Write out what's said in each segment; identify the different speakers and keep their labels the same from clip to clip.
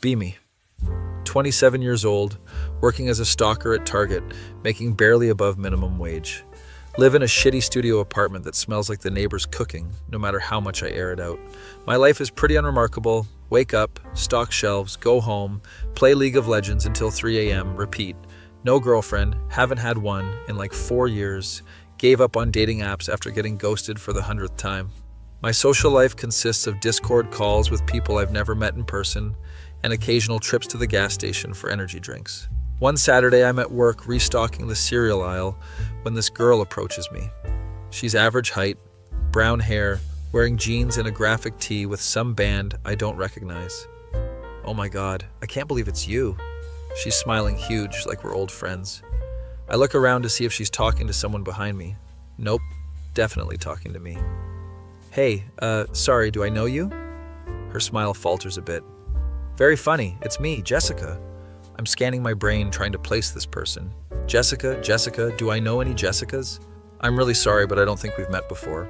Speaker 1: Be me. 27 years old, working as a stalker at Target, making barely above minimum wage. Live in a shitty studio apartment that smells like the neighbor's cooking, no matter how much I air it out. My life is pretty unremarkable. Wake up, stock shelves, go home, play League of Legends until 3 a.m., repeat. No girlfriend, haven't had one in like 4 years. Gave up on dating apps after getting ghosted for the 100th time. My social life consists of Discord calls with people I've never met in person and occasional trips to the gas station for energy drinks. One Saturday, I'm at work restocking the cereal aisle when this girl approaches me. She's average height, brown hair, wearing jeans and a graphic tee with some band I don't recognize. Oh my God, I can't believe it's you. She's smiling huge like we're old friends. I look around to see if she's talking to someone behind me. Nope, definitely talking to me. Hey, sorry, do I know you? Her smile falters a bit. Very funny, it's me, Jessica. I'm scanning my brain trying to place this person. Jessica, do I know any Jessicas? I'm really sorry, but I don't think we've met before.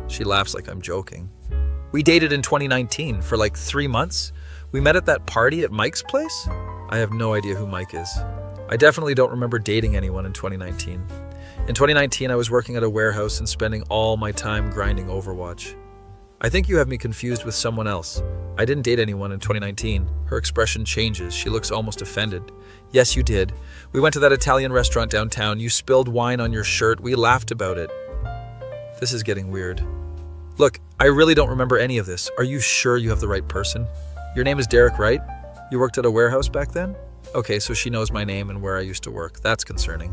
Speaker 1: She laughs like I'm joking. We dated in 2019 for like 3 months. We met at that party at Mike's place? I have no idea who Mike is. I definitely don't remember dating anyone in 2019. In 2019, I was working at a warehouse and spending all my time grinding Overwatch. I think you have me confused with someone else. I didn't date anyone in 2019. Her expression changes. She looks almost offended. Yes, you did. We went to that Italian restaurant downtown. You spilled wine on your shirt. We laughed about it. This is getting weird. Look, I really don't remember any of this. Are you sure you have the right person? Your name is Derek, right? You worked at a warehouse back then? Okay, so she knows my name and where I used to work. That's concerning.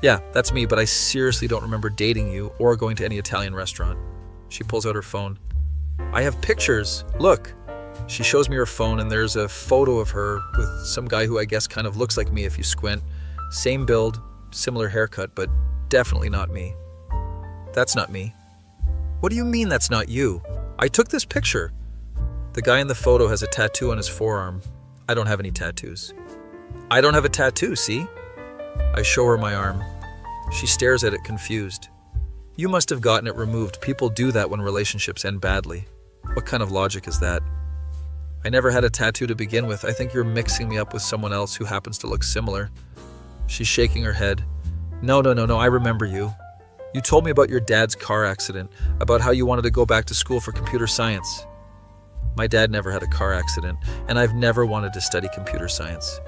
Speaker 1: Yeah, that's me, but I seriously don't remember dating you or going to any Italian restaurant. She pulls out her phone. I have pictures. Look. She shows me her phone and there's a photo of her with some guy who I guess kind of looks like me if you squint. Same build, similar haircut, but definitely not me. That's not me. What do you mean that's not you? I took this picture. The guy in the photo has a tattoo on his forearm. I don't have any tattoos. I don't have a tattoo, see? I show her my arm. She stares at it confused. You must have gotten it removed. People do that when relationships end badly. What kind of logic is that? I never had a tattoo to begin with. I think you're mixing me up with someone else who happens to look similar. She's shaking her head. No, I remember you. You told me about your dad's car accident, about how you wanted to go back to school for computer science. My dad never had a car accident, and I've never wanted to study computer science.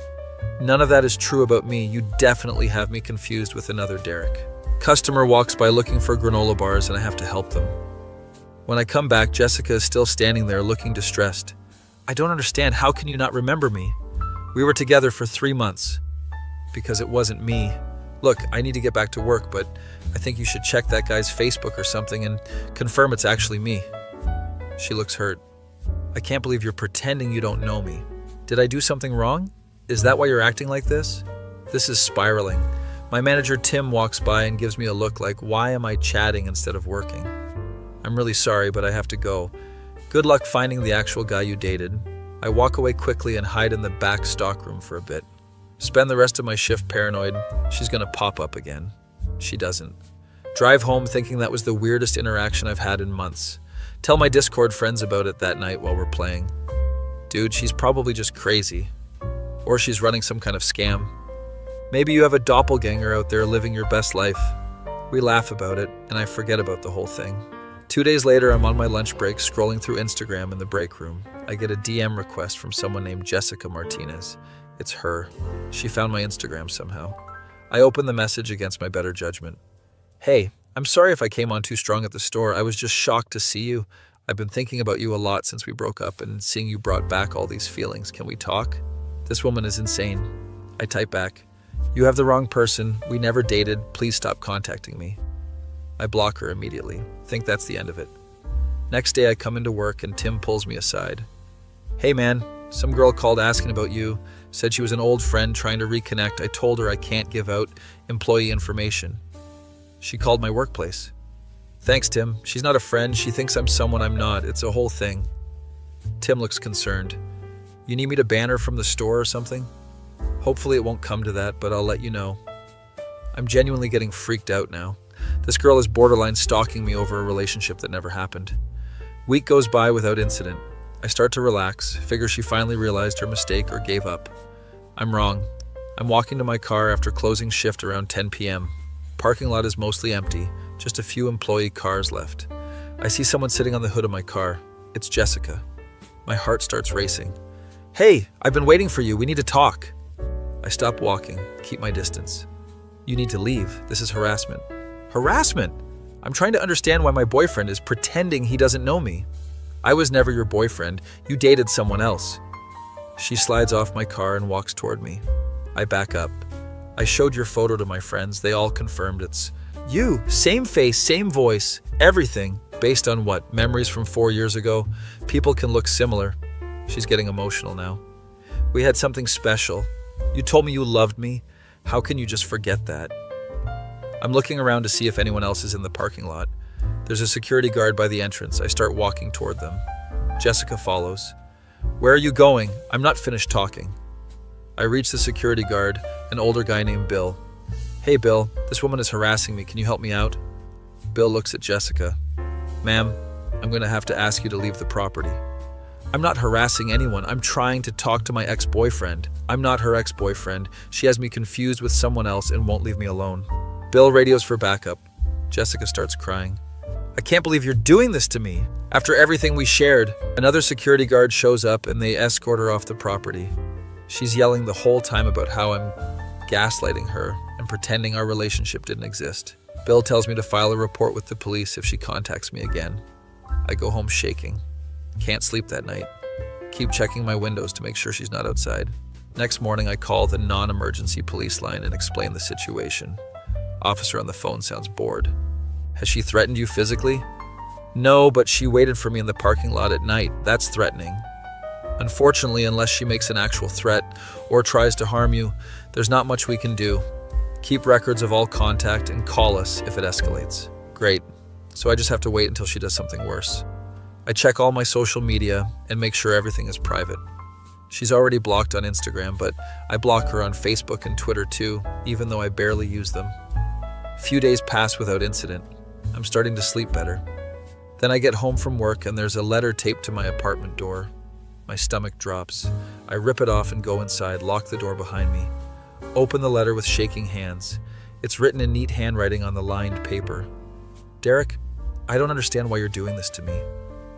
Speaker 1: None of that is true about me. You definitely have me confused with another Derek. Customer walks by looking for granola bars and I have to help them. When I come back, Jessica is still standing there looking distressed. I don't understand. How can you not remember me? We were together for 3 months. Because it wasn't me. Look, I need to get back to work, but I think you should check that guy's Facebook or something and confirm it's actually me. She looks hurt. I can't believe you're pretending you don't know me. Did I do something wrong? Is that why you're acting like this? This is spiraling. My manager Tim walks by and gives me a look like, why am I chatting instead of working? I'm really sorry, but I have to go. Good luck finding the actual guy you dated. I walk away quickly and hide in the back stockroom for a bit. Spend the rest of my shift paranoid. She's gonna pop up again. She doesn't. Drive home thinking that was the weirdest interaction I've had in months. Tell my Discord friends about it that night while we're playing. Dude, she's probably just crazy. Or she's running some kind of scam. Maybe you have a doppelganger out there living your best life. We laugh about it, and I forget about the whole thing. 2 days later, I'm on my lunch break scrolling through Instagram in the break room. I get a DM request from someone named Jessica Martinez. It's her. She found my Instagram somehow. I open the message against my better judgment. Hey, I'm sorry if I came on too strong at the store. I was just shocked to see you. I've been thinking about you a lot since we broke up, and seeing you brought back all these feelings. Can we talk? This woman is insane. I type back. You have the wrong person. We never dated. Please stop contacting me. I block her immediately. Think that's the end of it. Next day I come into work and Tim pulls me aside. Hey man, some girl called asking about you. Said she was an old friend trying to reconnect. I told her I can't give out employee information. She called my workplace. Thanks, Tim. She's not a friend. She thinks I'm someone I'm not. It's a whole thing. Tim looks concerned. You need me to ban her from the store or something? Hopefully it won't come to that, but I'll let you know. I'm genuinely getting freaked out now. This girl is borderline stalking me over a relationship that never happened. Week goes by without incident. I start to relax, figure she finally realized her mistake or gave up. I'm wrong. I'm walking to my car after closing shift around 10 p.m. Parking lot is mostly empty, just a few employee cars left. I see someone sitting on the hood of my car. It's Jessica. My heart starts racing. "Hey, I've been waiting for you. We need to talk." I stop walking, keep my distance. "You need to leave. This is harassment." "Harassment? I'm trying to understand why my boyfriend is pretending he doesn't know me." "I was never your boyfriend. You dated someone else." She slides off my car and walks toward me. I back up. "I showed your photo to my friends. They all confirmed it's you. Same face, same voice, everything. Based on what? Memories from 4 years ago? People can look similar." She's getting emotional now. "We had something special. You told me you loved me. How can you just forget that?" I'm looking around to see if anyone else is in the parking lot. There's a security guard by the entrance. I start walking toward them. Jessica follows. "Where are you going? I'm not finished talking." I reach the security guard, an older guy named Bill. "Hey Bill, this woman is harassing me. Can you help me out?" Bill looks at Jessica. "Ma'am, I'm going to have to ask you to leave the property." "I'm not harassing anyone. I'm trying to talk to my ex-boyfriend. I'm not her ex-boyfriend. She has me confused with someone else and won't leave me alone." Bill radios for backup. Jessica starts crying. "I can't believe you're doing this to me. After everything we shared." Another security guard shows up and they escort her off the property. She's yelling the whole time about how I'm gaslighting her and pretending our relationship didn't exist. Bill tells me to file a report with the police if she contacts me again. I go home shaking. Can't sleep that night. Keep checking my windows to make sure she's not outside. Next morning, I call the non-emergency police line and explain the situation. Officer on the phone sounds bored. "Has she threatened you physically?" "No, but she waited for me in the parking lot at night. That's threatening." "Unfortunately, unless she makes an actual threat or tries to harm you, there's not much we can do. Keep records of all contact and call us if it escalates." "Great. So I just have to wait until she does something worse." I check all my social media and make sure everything is private. She's already blocked on Instagram, but I block her on Facebook and Twitter too, even though I barely use them. A few days pass without incident. I'm starting to sleep better. Then I get home from work and there's a letter taped to my apartment door. My stomach drops. I rip it off and go inside, lock the door behind me. Open the letter with shaking hands. It's written in neat handwriting on the lined paper. "Derek, I don't understand why you're doing this to me.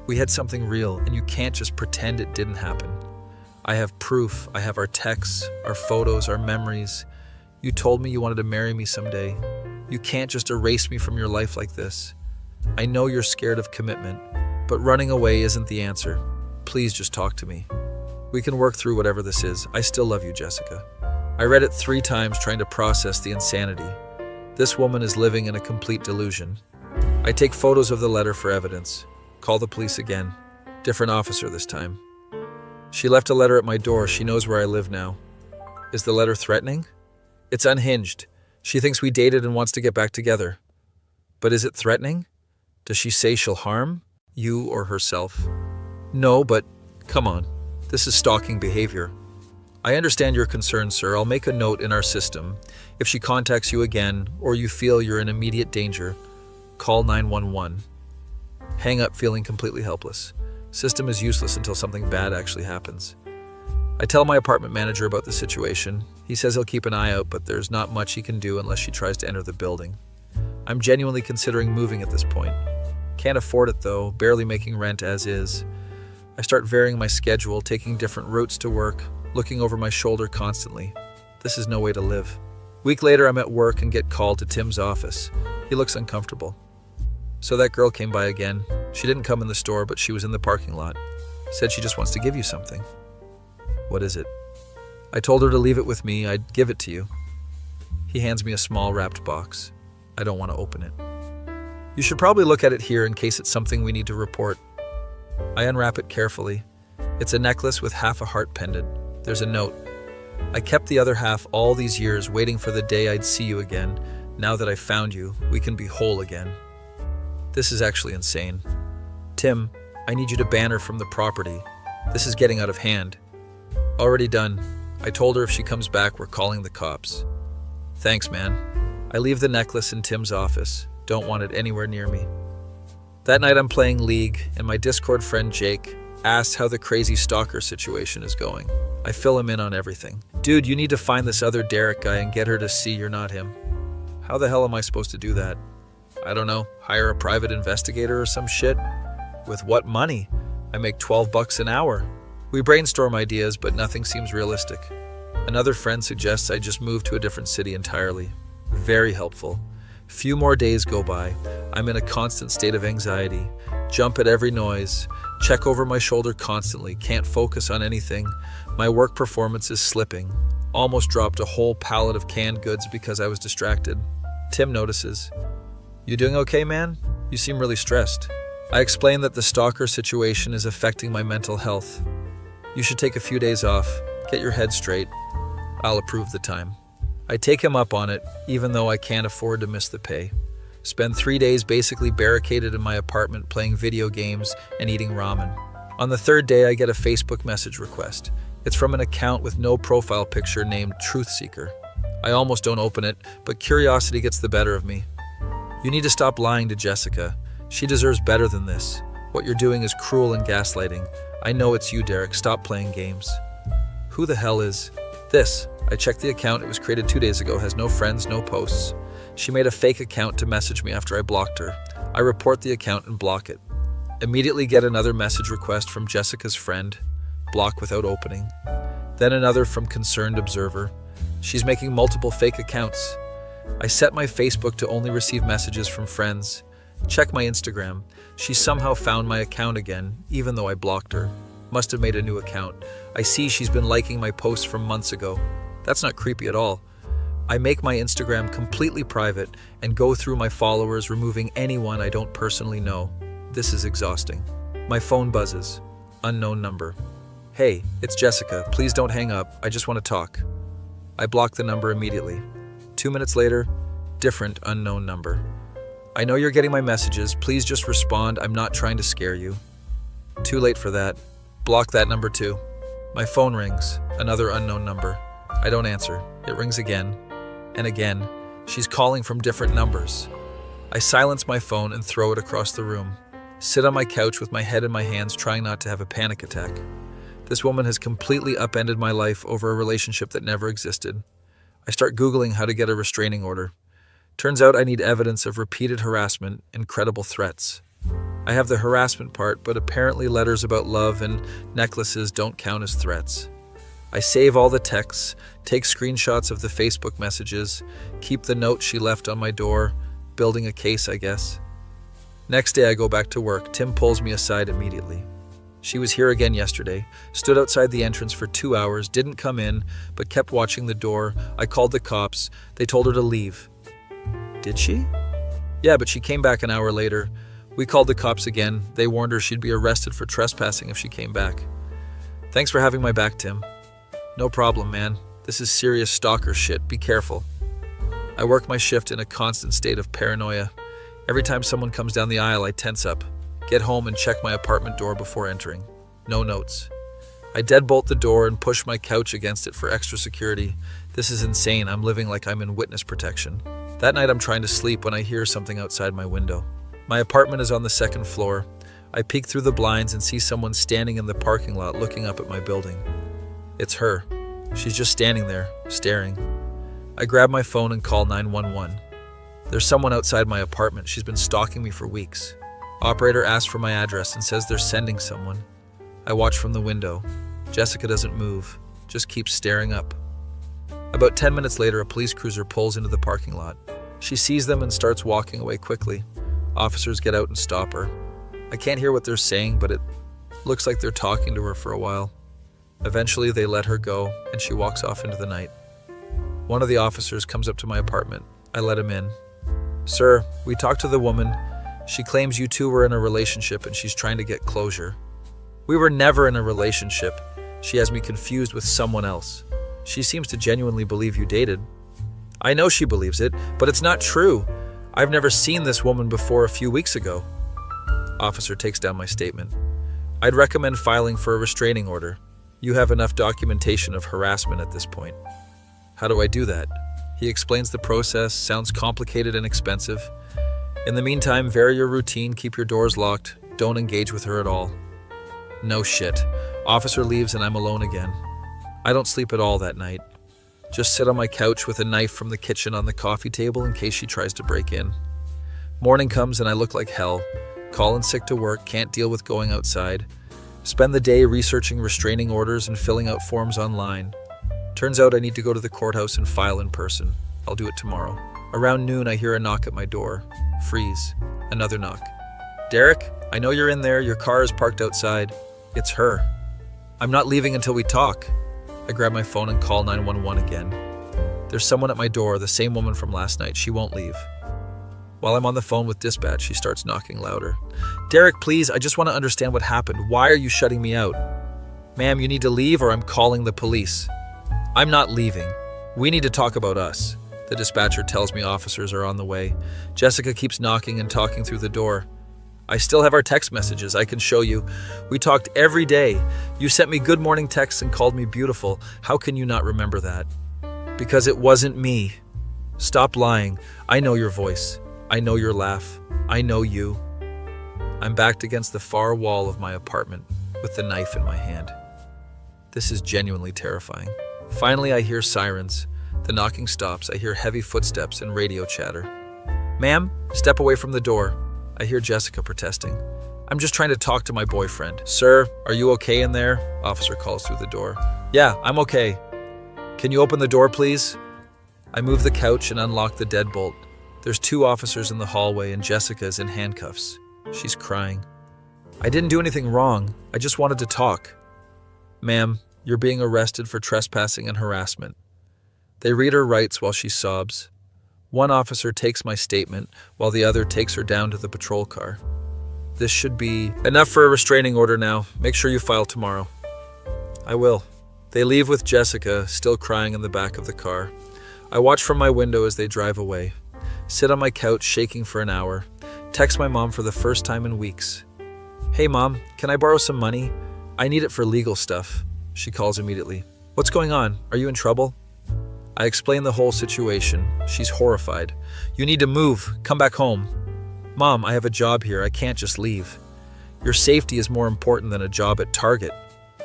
Speaker 1: We had something real, and you can't just pretend it didn't happen. I have proof. I have our texts, our photos, our memories. You told me you wanted to marry me someday. You can't just erase me from your life like this. I know you're scared of commitment, but running away isn't the answer. Please just talk to me. We can work through whatever this is. I still love you, Jessica." I read it 3 times trying to process the insanity. This woman is living in a complete delusion. I take photos of the letter for evidence. Call the police again. Different officer this time. "She left a letter at my door. She knows where I live now." "Is the letter threatening?" "It's unhinged. She thinks we dated and wants to get back together." "But is it threatening? Does she say she'll harm you or herself?" "No, but come on. This is stalking behavior." "I understand your concern, sir. I'll make a note in our system. If she contacts you again or you feel you're in immediate danger, call 911. Hang up feeling completely helpless. System is useless until something bad actually happens. I tell my apartment manager about the situation. He says he'll keep an eye out, but there's not much he can do unless she tries to enter the building. I'm genuinely considering moving at this point. Can't afford it though, barely making rent as is. I start varying my schedule, taking different routes to work, looking over my shoulder constantly. This is no way to live. Week later, I'm at work and get called to Tim's office. He looks uncomfortable. "So that girl came by again. She didn't come in the store, but she was in the parking lot. Said she just wants to give you something." "What is it?" I told her to leave it with me. I'd give it to you. He hands me a small wrapped box. I don't want to open it. "You should probably look at it here in case it's something we need to report." I unwrap it carefully. It's a necklace with half a heart pendant. There's a note. "I kept the other half all these years waiting for the day I'd see you again. Now that I found you, we can be whole again." This is actually insane. "Tim, I need you to ban her from the property. This is getting out of hand." "Already done. I told her if she comes back, we're calling the cops." "Thanks, man." I leave the necklace in Tim's office. Don't want it anywhere near me. That night I'm playing League, and my Discord friend Jake, asks how the crazy stalker situation is going. I fill him in on everything. Dude, you need to find this other Derek guy and get her to see you're not him. How the hell am I supposed to do that? I don't know, hire a private investigator or some shit? With what money? I make $12 an hour. We brainstorm ideas, but nothing seems realistic. Another friend suggests I just move to a different city entirely. Very helpful. Few more days go by. I'm in a constant state of anxiety. Jump at every noise. Check over my shoulder constantly. Can't focus on anything. My work performance is slipping. Almost dropped a whole pallet of canned goods because I was distracted. Tim notices. You doing okay, man? You seem really stressed. I explain that the stalker situation is affecting my mental health. You should take a few days off. Get your head straight. I'll approve the time. I take him up on it, even though I can't afford to miss the pay. Spend 3 days basically barricaded in my apartment playing video games and eating ramen. On the third day, I get a Facebook message request. It's from an account with no profile picture named Truth Seeker. I almost don't open it, but curiosity gets the better of me. You need to stop lying to Jessica. She deserves better than this. What you're doing is cruel and gaslighting. I know it's you, Derek. Stop playing games. Who the hell is this? I checked the account. It was created 2 days ago, has no friends, no posts. She made a fake account to message me after I blocked her. I report the account and block it. Immediately get another message request from Jessica's friend. Block without opening. Then another from Concerned Observer. She's making multiple fake accounts. I set my Facebook to only receive messages from friends. Check my Instagram. She somehow found my account again, even though I blocked her. Must have made a new account. I see she's been liking my posts from months ago. That's not creepy at all. I make my Instagram completely private and go through my followers, removing anyone I don't personally know. This is exhausting. My phone buzzes. Unknown number. Hey, it's Jessica. Please don't hang up. I just want to talk. I block the number immediately. 2 minutes later, different unknown number. I know you're getting my messages. Please just respond. I'm not trying to scare you. Too late for that. Block that number too. My phone rings. Another unknown number. I don't answer. It rings again and again. She's calling from different numbers. I silence my phone and throw it across the room. Sit on my couch with my head in my hands, trying not to have a panic attack. This woman has completely upended my life over a relationship that never existed. I start Googling how to get a restraining order. Turns out I need evidence of repeated harassment and credible threats. I have the harassment part, but apparently letters about love and necklaces don't count as threats. I save all the texts, take screenshots of the Facebook messages, keep the note she left on my door, building a case, I guess. Next day I go back to work. Tim pulls me aside immediately. She was here again yesterday, stood outside the entrance for 2 hours, didn't come in, but kept watching the door. I called the cops. They told her to leave. Did she? Yeah, but she came back an hour later. We called the cops again. They warned her she'd be arrested for trespassing if she came back. Thanks for having my back, Tim. No problem, man. This is serious stalker shit. Be careful. I work my shift in a constant state of paranoia. Every time someone comes down the aisle, I tense up. Get home and check my apartment door before entering. No notes. I deadbolt the door and push my couch against it for extra security. This is insane. I'm living like I'm in witness protection. That night I'm trying to sleep when I hear something outside my window. My apartment is on the 2nd floor. I peek through the blinds and see someone standing in the parking lot looking up at my building. It's her. She's just standing there, staring. I grab my phone and call 911. There's someone outside my apartment. She's been stalking me for weeks. Operator asks for my address and says they're sending someone. I watch from the window. Jessica doesn't move, just keeps staring up. About 10 minutes later, a police cruiser pulls into the parking lot. She sees them and starts walking away quickly. Officers get out and stop her. I can't hear what they're saying, but it looks like they're talking to her for a while. Eventually, they let her go, and she walks off into the night. One of the officers comes up to my apartment. I let him in. Sir, we talked to the woman. She claims you two were in a relationship and she's trying to get closure. We were never in a relationship. She has me confused with someone else. She seems to genuinely believe you dated. I know she believes it, but it's not true. I've never seen this woman before a few weeks ago. Officer takes down my statement. I'd recommend filing for a restraining order. You have enough documentation of harassment at this point. How do I do that? He explains the process, sounds complicated and expensive. In the meantime, vary your routine, keep your doors locked, don't engage with her at all. No shit. Officer leaves and I'm alone again. I don't sleep at all that night. Just sit on my couch with a knife from the kitchen on the coffee table in case she tries to break in. Morning comes and I look like hell. Calling sick to work, can't deal with going outside. Spend the day researching restraining orders and filling out forms online. Turns out I need to go to the courthouse and file in person. I'll do it tomorrow. Around noon, I hear a knock at my door. Freeze. Another knock. Derek, I know you're in there. Your car is parked outside. It's her. I'm not leaving until we talk. I grab my phone and call 911 again. There's someone at my door, the same woman from last night. She won't leave. While I'm on the phone with dispatch, she starts knocking louder. Derek, please, I just want to understand what happened. Why are you shutting me out? Ma'am, you need to leave or I'm calling the police. I'm not leaving. We need to talk about us. The dispatcher tells me officers are on the way. Jessica keeps knocking and talking through the door. I still have our text messages. I can show you. We talked every day. You sent me good morning texts and called me beautiful. How can you not remember that? Because it wasn't me. Stop lying. I know your voice. I know your laugh. I know you. I'm backed against the far wall of my apartment with the knife in my hand. This is genuinely terrifying. Finally, I hear sirens. The knocking stops. I hear heavy footsteps and radio chatter. Ma'am, step away from the door. I hear Jessica protesting. I'm just trying to talk to my boyfriend. Sir, are you okay in there? Officer calls through the door. Yeah, I'm okay. Can you open the door, please? I move the couch and unlock the deadbolt. There's 2 officers in the hallway and Jessica is in handcuffs. She's crying. I didn't do anything wrong. I just wanted to talk. Ma'am, you're being arrested for trespassing and harassment. They read her rights while she sobs. One officer takes my statement while the other takes her down to the patrol car. This should be enough for a restraining order now. Make sure you file tomorrow. I will. They leave with Jessica still crying in the back of the car. I watch from my window as they drive away. Sit on my couch shaking for an hour. Text my mom for the first time in weeks. Hey mom, can I borrow some money? I need it for legal stuff. She calls immediately. What's going on? Are you in trouble? I explain the whole situation. She's horrified. You need to move. Come back home. Mom, I have a job here. I can't just leave. Your safety is more important than a job at Target.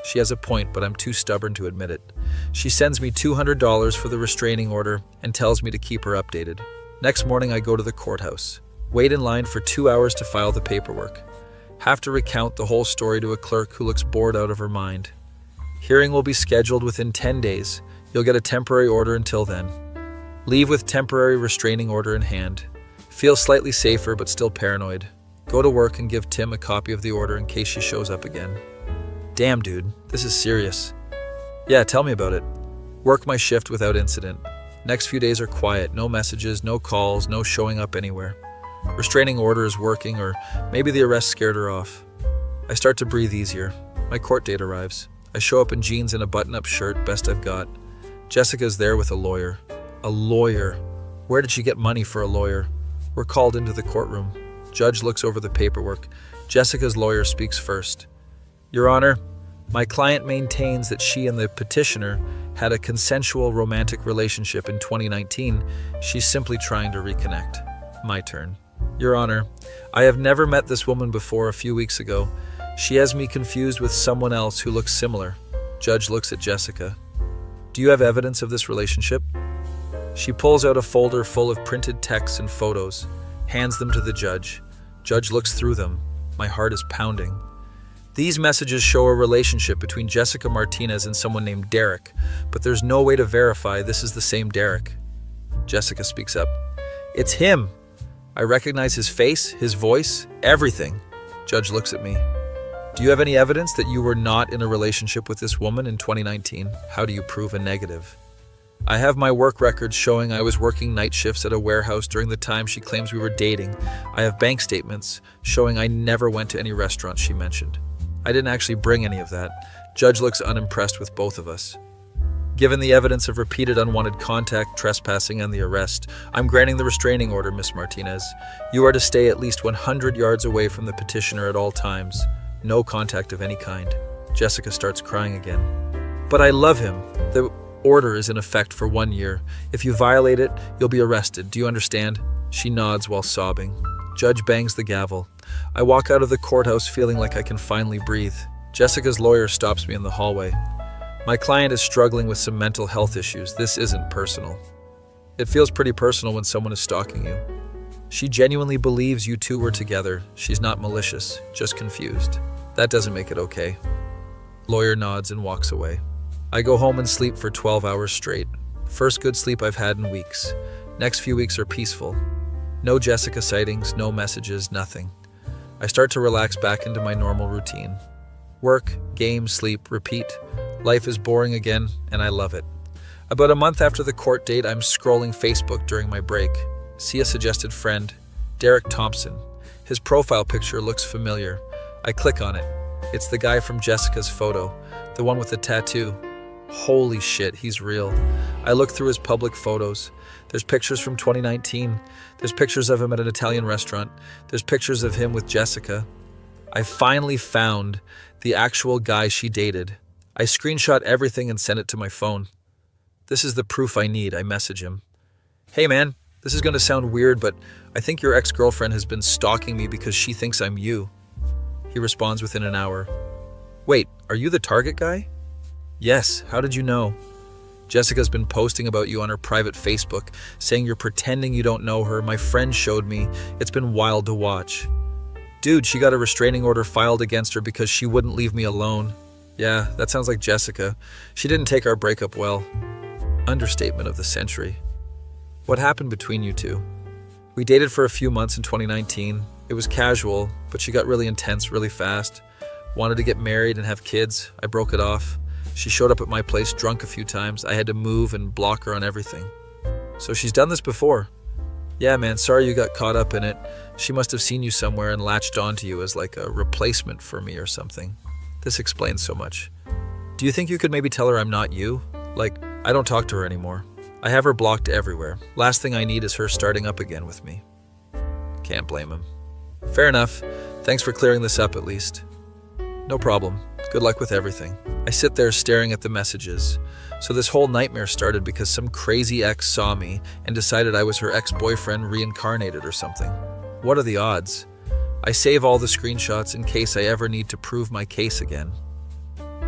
Speaker 1: She has a point, but I'm too stubborn to admit it. She sends me $200 for the restraining order and tells me to keep her updated. Next morning, I go to the courthouse. Wait in line for 2 hours to file the paperwork. Have to recount the whole story to a clerk who looks bored out of her mind. Hearing will be scheduled within 10 days. You'll get a temporary order until then. Leave with temporary restraining order in hand. Feel slightly safer but still paranoid. Go to work and give Tim a copy of the order in case she shows up again. Damn, dude, this is serious. Yeah, tell me about it. Work my shift without incident. Next few days are quiet, no messages, no calls, no showing up anywhere. Restraining order is working, or maybe the arrest scared her off. I start to breathe easier. My court date arrives. I show up in jeans and a button-up shirt, best I've got. Jessica's there with a lawyer. A lawyer? Where did she get money for a lawyer? We're called into the courtroom. Judge looks over the paperwork. Jessica's lawyer speaks first. Your Honor, my client maintains that she and the petitioner had a consensual romantic relationship in 2019. She's simply trying to reconnect. My turn. Your Honor, I have never met this woman before a few weeks ago. She has me confused with someone else who looks similar. Judge looks at Jessica. Do you have evidence of this relationship? She pulls out a folder full of printed texts and photos, hands them to the judge. Judge looks through them. My heart is pounding. These messages show a relationship between Jessica Martinez and someone named Derek, but there's no way to verify this is the same Derek. Jessica speaks up. It's him. I recognize his face, his voice, everything. Judge looks at me. Do you have any evidence that you were not in a relationship with this woman in 2019? How do you prove a negative? I have my work records showing I was working night shifts at a warehouse during the time she claims we were dating. I have bank statements showing I never went to any restaurants she mentioned. I didn't actually bring any of that. Judge looks unimpressed with both of us. Given the evidence of repeated unwanted contact, trespassing, and the arrest, I'm granting the restraining order, Miss Martinez. You are to stay at least 100 yards away from the petitioner at all times. No contact of any kind. Jessica starts crying again. But I love him. The order is in effect for 1 year. If you violate it, you'll be arrested. Do you understand? She nods while sobbing. Judge bangs the gavel. I walk out of the courthouse feeling like I can finally breathe. Jessica's lawyer stops me in the hallway. My client is struggling with some mental health issues. This isn't personal. It feels pretty personal when someone is stalking you. She genuinely believes you two were together. She's not malicious, just confused. That doesn't make it okay. Lawyer nods and walks away. I go home and sleep for 12 hours straight. First good sleep I've had in weeks. Next few weeks are peaceful. No Jessica sightings, no messages, nothing. I start to relax back into my normal routine. Work, game, sleep, repeat. Life is boring again, and I love it. About a month after the court date, I'm scrolling Facebook during my break. See a suggested friend, Derek Thompson. His profile picture looks familiar. I click on it. It's the guy from Jessica's photo, the one with the tattoo. Holy shit, he's real. I look through his public photos. There's pictures from 2019. There's pictures of him at an Italian restaurant. There's pictures of him with Jessica. I finally found the actual guy she dated. I screenshot everything and sent it to my phone. This is the proof I need. I message him. Hey man, this is going to sound weird, but I think your ex-girlfriend has been stalking me because she thinks I'm you. He responds within an hour. Wait, are you the Target guy? Yes, how did you know? Jessica's been posting about you on her private Facebook, saying you're pretending you don't know her. My friend showed me. It's been wild to watch. Dude, she got a restraining order filed against her because she wouldn't leave me alone. Yeah, that sounds like Jessica. She didn't take our breakup well. Understatement of the century. What happened between you two? We dated for a few months in 2019. It was casual, but she got really intense really fast. Wanted to get married and have kids. I broke it off. She showed up at my place drunk a few times. I had to move and block her on everything. So she's done this before. Yeah, man, sorry you got caught up in it. She must have seen you somewhere and latched onto you as like a replacement for me or something. This explains so much. Do you think you could maybe tell her I'm not you? Like, I don't talk to her anymore. I have her blocked everywhere. Last thing I need is her starting up again with me. Can't blame him. Fair enough. Thanks for clearing this up at least. No problem. Good luck with everything. I sit there staring at the messages. So this whole nightmare started because some crazy ex saw me and decided I was her ex-boyfriend reincarnated or something. What are the odds? I save all the screenshots in case I ever need to prove my case again.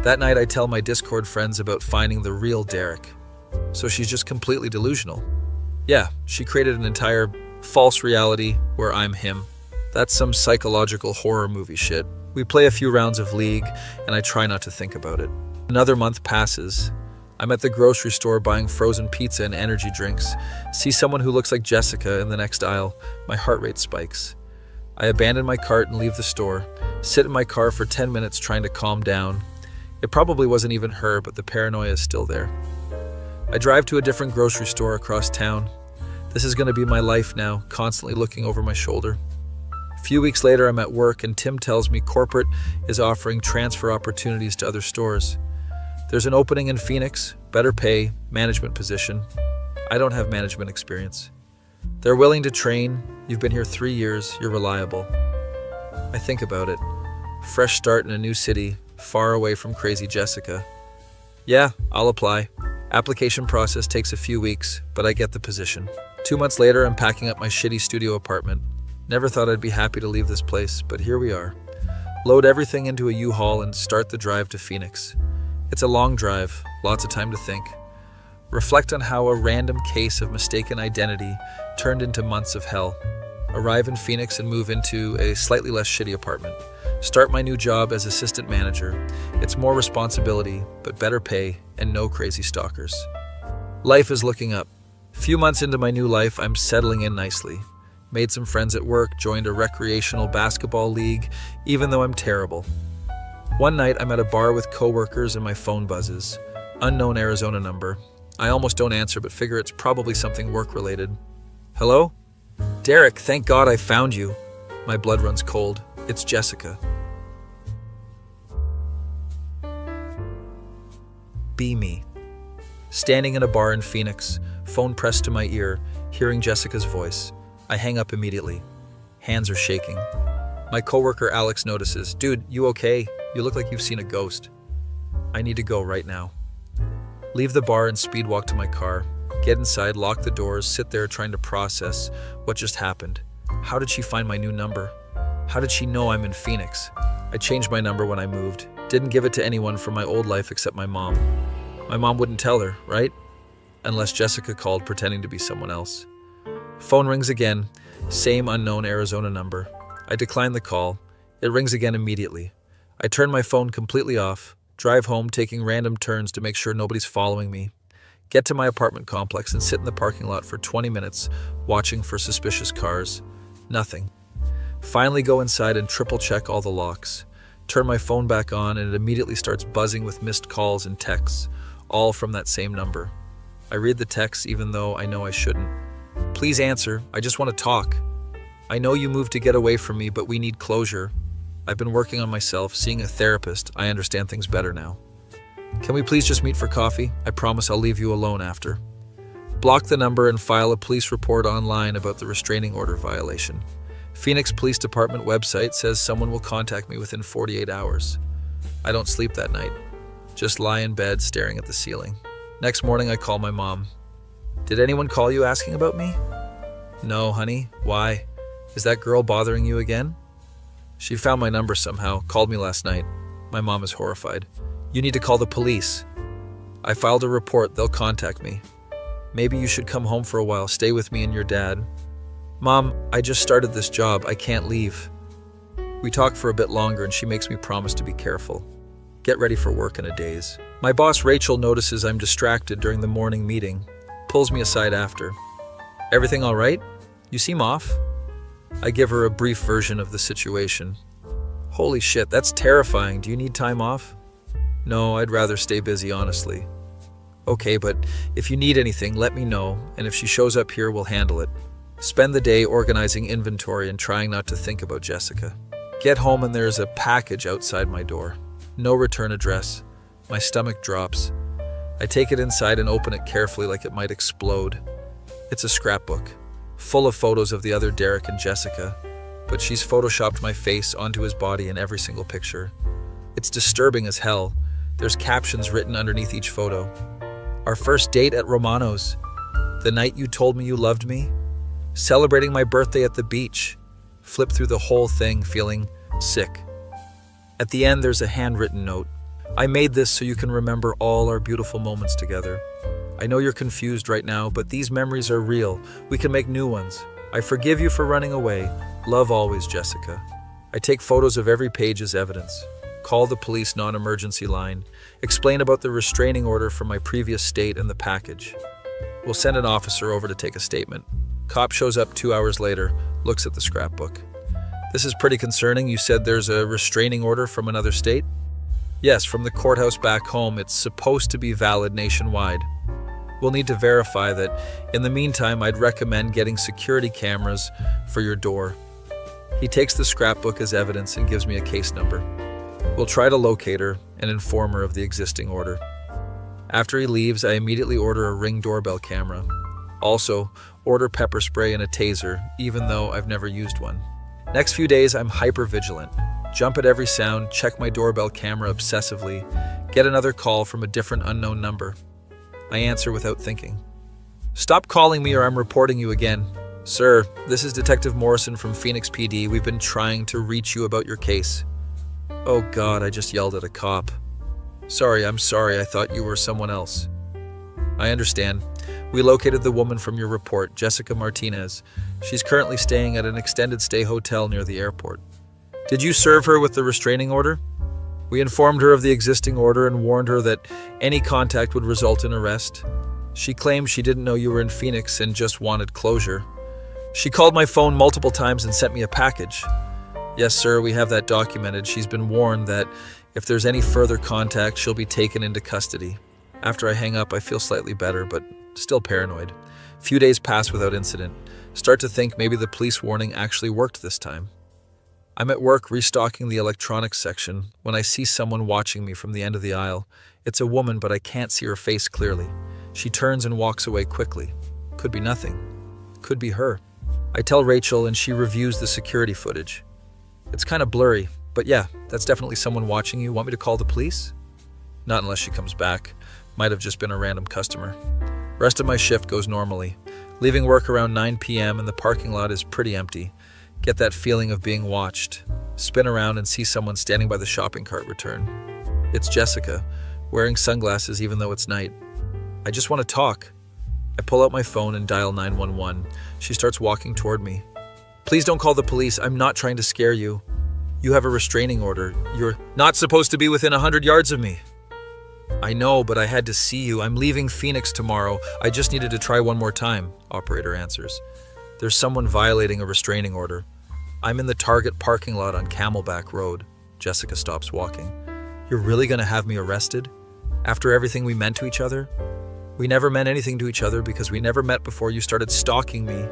Speaker 1: That night I tell my Discord friends about finding the real Derek. So she's just completely delusional. Yeah, she created an entire false reality where I'm him. That's some psychological horror movie shit. We play a few rounds of League, and I try not to think about it. Another month passes. I'm at the grocery store buying frozen pizza and energy drinks. See someone who looks like Jessica in the next aisle. My heart rate spikes. I abandon my cart and leave the store. Sit in my car for 10 minutes trying to calm down. It probably wasn't even her, but the paranoia is still there. I drive to a different grocery store across town. This is going to be my life now, constantly looking over my shoulder. A few weeks later, I'm at work and Tim tells me corporate is offering transfer opportunities to other stores. There's an opening in Phoenix, better pay, management position. I don't have management experience. They're willing to train. You've been here 3 years. You're reliable. I think about it. Fresh start in a new city, far away from crazy Jessica. Yeah, I'll apply. Application process takes a few weeks, but I get the position. 2 months later, I'm packing up my shitty studio apartment. Never thought I'd be happy to leave this place, but here we are. Load everything into a U-Haul and start the drive to Phoenix. It's a long drive, lots of time to think. Reflect on how a random case of mistaken identity turned into months of hell. Arrive in Phoenix and move into a slightly less shitty apartment. Start my new job as assistant manager. It's more responsibility, but better pay and no crazy stalkers. Life is looking up. Few months into my new life, I'm settling in nicely. Made some friends at work, joined a recreational basketball league, even though I'm terrible. One night, I'm at a bar with coworkers and my phone buzzes. Unknown Arizona number. I almost don't answer, but figure it's probably something work-related. Hello? Derek, thank God I found you. My blood runs cold. It's Jessica. Be me. Standing in a bar in Phoenix, phone pressed to my ear, hearing Jessica's voice. I hang up immediately. Hands are shaking. My coworker Alex notices. Dude, you okay? You look like you've seen a ghost. I need to go right now. Leave the bar and speed walk to my car. Get inside, lock the doors, sit there trying to process what just happened. How did she find my new number? How did she know I'm in Phoenix? I changed my number when I moved. Didn't give it to anyone from my old life except my mom. My mom wouldn't tell her, right? Unless Jessica called pretending to be someone else. Phone rings again, same unknown Arizona number. I decline the call. It rings again immediately. I turn my phone completely off, drive home taking random turns to make sure nobody's following me, get to my apartment complex and sit in the parking lot for 20 minutes watching for suspicious cars. Nothing. Finally go inside and triple check all the locks. Turn my phone back on and it immediately starts buzzing with missed calls and texts, all from that same number. I read the texts even though I know I shouldn't. Please answer, I just want to talk. I know you moved to get away from me, but we need closure. I've been working on myself, seeing a therapist. I understand things better now. Can we please just meet for coffee? I promise I'll leave you alone after. Block the number and file a police report online about the restraining order violation. Phoenix Police Department website says someone will contact me within 48 hours. I don't sleep that night. Just lie in bed staring at the ceiling. Next morning I call my mom. Did anyone call you asking about me? No, honey. Why? Is that girl bothering you again? She found my number somehow, called me last night. My mom is horrified. You need to call the police. I filed a report, they'll contact me. Maybe you should come home for a while, stay with me and your dad. Mom, I just started this job, I can't leave. We talk for a bit longer and she makes me promise to be careful. Get ready for work in a daze. My boss Rachel notices I'm distracted during the morning meeting, pulls me aside after. Everything all right? You seem off. I give her a brief version of the situation. Holy shit, that's terrifying. Do you need time off? No, I'd rather stay busy, honestly. Okay, but if you need anything, let me know, and if she shows up here, we'll handle it. Spend the day organizing inventory and trying not to think about Jessica. Get home and there's a package outside my door. No return address. My stomach drops. I take it inside and open it carefully like it might explode. It's a scrapbook, full of photos of the other Derek and Jessica, but she's photoshopped my face onto his body in every single picture. It's disturbing as hell. There's captions written underneath each photo. Our first date at Romano's. The night you told me you loved me. Celebrating my birthday at the beach. Flip through the whole thing feeling sick. At the end, there's a handwritten note. I made this so you can remember all our beautiful moments together. I know you're confused right now, but these memories are real. We can make new ones. I forgive you for running away. Love always, Jessica. I take photos of every page as evidence. Call the police non-emergency line. Explain about the restraining order from my previous state and the package. We'll send an officer over to take a statement. Cop shows up 2 hours later, looks at the scrapbook. This is pretty concerning. You said there's a restraining order from another state? Yes, from the courthouse back home. It's supposed to be valid nationwide. We'll need to verify that. In the meantime, I'd recommend getting security cameras for your door. He takes the scrapbook as evidence and gives me a case number. We'll try to locate her and inform her of the existing order. After he leaves, I immediately order a Ring doorbell camera. Also, order pepper spray and a taser, even though I've never used one. Next few days, I'm hyper-vigilant. Jump at every sound, check my doorbell camera obsessively, get another call from a different unknown number. I answer without thinking. Stop calling me or I'm reporting you again. Sir, this is Detective Morrison from Phoenix PD. We've been trying to reach you about your case. Oh God, I just yelled at a cop. I'm sorry, I thought you were someone else. I understand. We located the woman from your report, Jessica Martinez. She's currently staying at an extended stay hotel near the airport. Did you serve her with the restraining order? We informed her of the existing order and warned her that any contact would result in arrest. She claimed she didn't know you were in Phoenix and just wanted closure. She called my phone multiple times and sent me a package. Yes, sir, we have that documented. She's been warned that if there's any further contact, she'll be taken into custody. After I hang up, I feel slightly better, but still paranoid. Few days pass without incident. Start to think maybe the police warning actually worked this time. I'm at work restocking the electronics section when I see someone watching me from the end of the aisle. It's a woman, but I can't see her face clearly. She turns and walks away quickly. Could be nothing. Could be her. I tell Rachel and she reviews the security footage. It's kind of blurry, but yeah, that's definitely someone watching you. Want me to call the police? Not unless she comes back. Might have just been a random customer. Rest of my shift goes normally. Leaving work around 9 p.m. and the parking lot is pretty empty. Get that feeling of being watched. Spin around and see someone standing by the shopping cart return. It's Jessica, wearing sunglasses even though it's night. I just want to talk. I pull out my phone and dial 911. She starts walking toward me. Please don't call the police. I'm not trying to scare you. You have a restraining order. You're not supposed to be within 100 yards of me. I know, but I had to see you. I'm leaving Phoenix tomorrow. I just needed to try one more time, operator answers. There's someone violating a restraining order. I'm in the Target parking lot on Camelback Road. Jessica stops walking. You're really going to have me arrested? After everything we meant to each other? We never meant anything to each other because we never met before you started stalking me.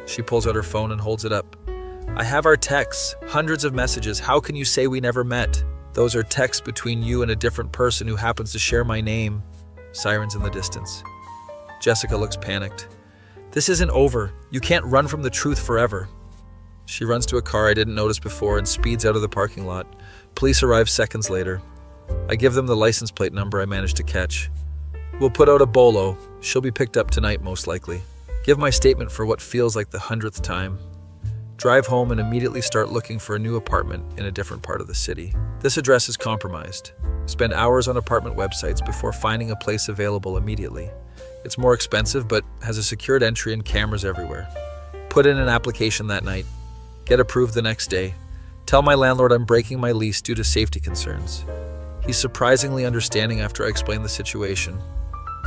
Speaker 1: She pulls out her phone and holds it up. I have our texts, hundreds of messages. How can you say we never met? Those are texts between you and a different person who happens to share my name. Sirens in the distance. Jessica looks panicked. This isn't over. You can't run from the truth forever. She runs to a car I didn't notice before and speeds out of the parking lot. Police arrive seconds later. I give them the license plate number I managed to catch. We'll put out a bolo. She'll be picked up tonight, most likely. Give my statement for what feels like the 100th time. Drive home and immediately start looking for a new apartment in a different part of the city. This address is compromised. Spend hours on apartment websites before finding a place available immediately. It's more expensive, but has a secured entry and cameras everywhere. Put in an application that night. Get approved the next day. Tell my landlord I'm breaking my lease due to safety concerns. He's surprisingly understanding after I explain the situation.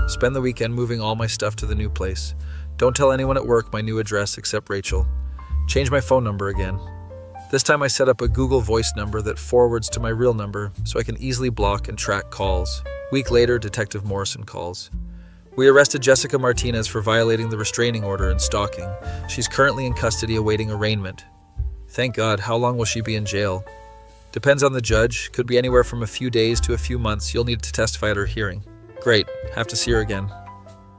Speaker 1: Spend the weekend moving all my stuff to the new place. Don't tell anyone at work my new address except Rachel. Change my phone number again. This time I set up a Google Voice number that forwards to my real number so I can easily block and track calls. Week later, Detective Morrison calls. We arrested Jessica Martinez for violating the restraining order and stalking. She's currently in custody awaiting arraignment. Thank God. How long will she be in jail? Depends on the judge. Could be anywhere from a few days to a few months. You'll need to testify at her hearing. Great. Have to see her again.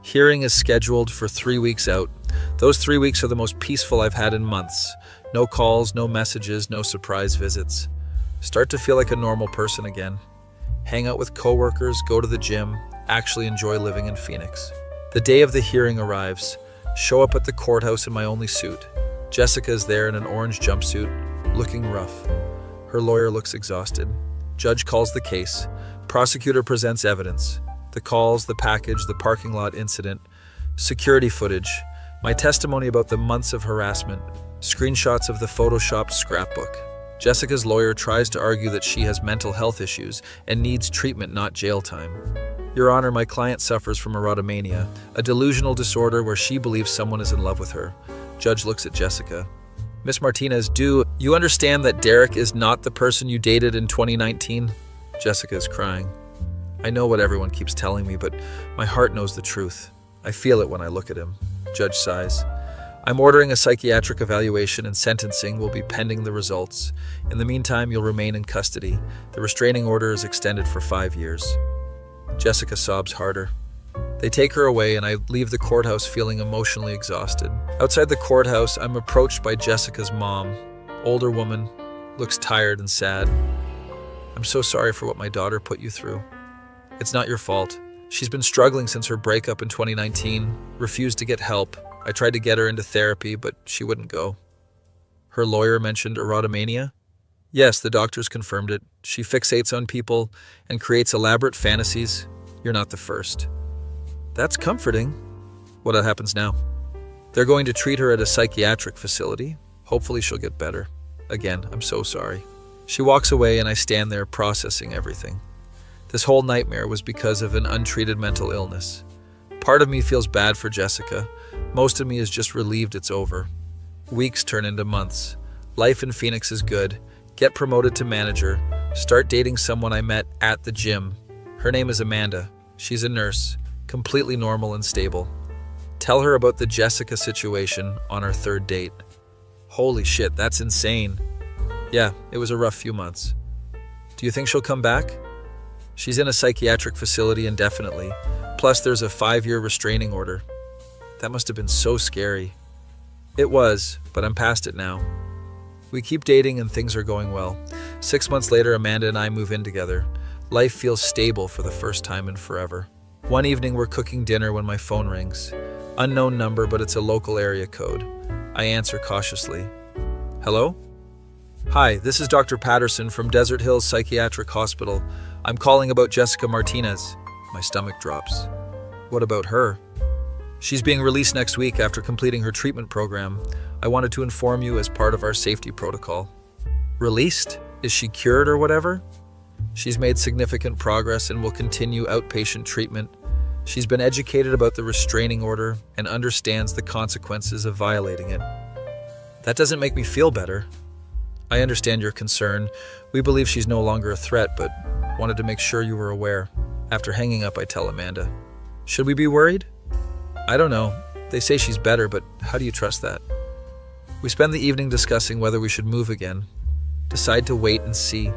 Speaker 1: Hearing is scheduled for 3 weeks out. Those 3 weeks are the most peaceful I've had in months. No calls, no messages, no surprise visits. Start to feel like a normal person again. Hang out with coworkers, go to the gym, actually enjoy living in Phoenix. The day of the hearing arrives. Show up at the courthouse in my only suit. Jessica is there in an orange jumpsuit, looking rough. Her lawyer looks exhausted. Judge calls the case. Prosecutor presents evidence. The calls, the package, the parking lot incident, security footage, my testimony about the months of harassment, screenshots of the photoshopped scrapbook. Jessica's lawyer tries to argue that she has mental health issues and needs treatment, not jail time. Your Honor, my client suffers from erotomania, a delusional disorder where she believes someone is in love with her. Judge looks at Jessica. Miss Martinez, do you understand that Derek is not the person you dated in 2019? Jessica is crying. I know what everyone keeps telling me, but my heart knows the truth. I feel it when I look at him. Judge sighs. I'm ordering a psychiatric evaluation and sentencing will be pending the results. In the meantime, you'll remain in custody. The restraining order is extended for 5 years. Jessica sobs harder. They take her away and I leave the courthouse feeling emotionally exhausted. Outside the courthouse, I'm approached by Jessica's mom. Older woman, looks tired and sad. I'm so sorry for what my daughter put you through. It's not your fault. She's been struggling since her breakup in 2019, refused to get help. I tried to get her into therapy, but she wouldn't go. Her lawyer mentioned erotomania? Yes, the doctors confirmed it. She fixates on people and creates elaborate fantasies. You're not the first. That's comforting. What happens now? They're going to treat her at a psychiatric facility. Hopefully she'll get better. Again, I'm so sorry. She walks away and I stand there processing everything. This whole nightmare was because of an untreated mental illness. Part of me feels bad for Jessica. Most of me is just relieved it's over. Weeks turn into months. Life in Phoenix is good. Get promoted to manager. Start dating someone I met at the gym. Her name is Amanda. She's a nurse, completely normal and stable. Tell her about the Jessica situation on our 3rd date. Holy shit, that's insane. Yeah, it was a rough few months. Do you think she'll come back? She's in a psychiatric facility indefinitely. Plus, there's a 5-year restraining order. That must have been so scary. It was, but I'm past it now. We keep dating and things are going well. 6 months later, Amanda and I move in together. Life feels stable for the first time in forever. One evening, we're cooking dinner when my phone rings. Unknown number, but it's a local area code. I answer cautiously. Hello? Hi, this is Dr. Patterson from Desert Hills Psychiatric Hospital. I'm calling about Jessica Martinez. My stomach drops. What about her? She's being released next week after completing her treatment program. I wanted to inform you as part of our safety protocol. Released? Is she cured or whatever? She's made significant progress and will continue outpatient treatment. She's been educated about the restraining order and understands the consequences of violating it. That doesn't make me feel better. I understand your concern. We believe she's no longer a threat, but wanted to make sure you were aware. After hanging up, I tell Amanda. Should we be worried? I don't know. They say she's better, but how do you trust that? We spend the evening discussing whether we should move again. Decide to wait and see.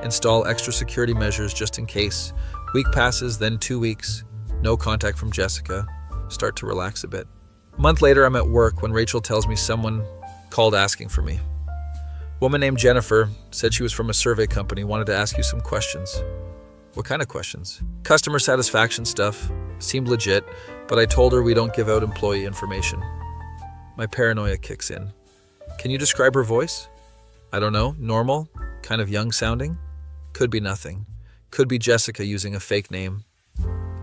Speaker 1: Install extra security measures just in case. Week passes, then 2 weeks. No contact from Jessica. Start to relax a bit. A month later, I'm at work when Rachel tells me someone called asking for me. Woman named Jennifer said she was from a survey company, wanted to ask you some questions. What kind of questions? Customer satisfaction stuff. Seemed legit, but I told her we don't give out employee information. My paranoia kicks in. Can you describe her voice? I don't know. Normal? Kind of young sounding? Could be nothing. Could be Jessica using a fake name.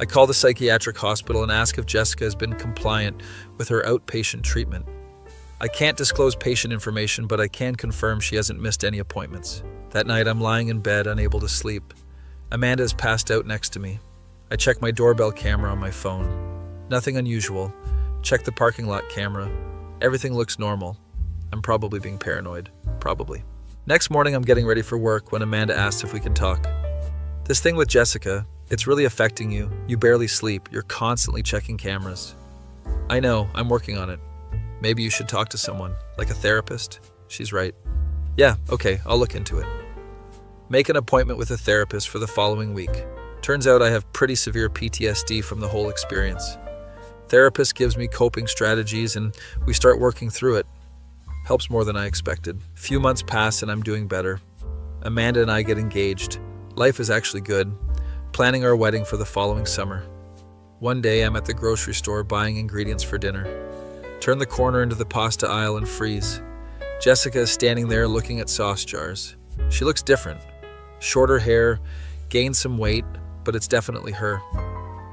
Speaker 1: I call the psychiatric hospital and ask if Jessica has been compliant with her outpatient treatment. I can't disclose patient information, but I can confirm she hasn't missed any appointments. That night, I'm lying in bed, unable to sleep. Amanda is passed out next to me. I check my doorbell camera on my phone. Nothing unusual. Check the parking lot camera. Everything looks normal. I'm probably being paranoid. Probably. Next morning, I'm getting ready for work when Amanda asks if we can talk. This thing with Jessica, it's really affecting you. You barely sleep. You're constantly checking cameras. I know. I'm working on it. Maybe you should talk to someone, like a therapist. She's right. Yeah, okay, I'll look into it. Make an appointment with a therapist for the following week. Turns out I have pretty severe PTSD from the whole experience. Therapist gives me coping strategies and we start working through it. Helps more than I expected. Few months pass and I'm doing better. Amanda and I get engaged. Life is actually good. Planning our wedding for the following summer. One day I'm at the grocery store buying ingredients for dinner. Turn the corner into the pasta aisle and freeze. Jessica is standing there looking at sauce jars. She looks different. Shorter hair, gained some weight, but it's definitely her.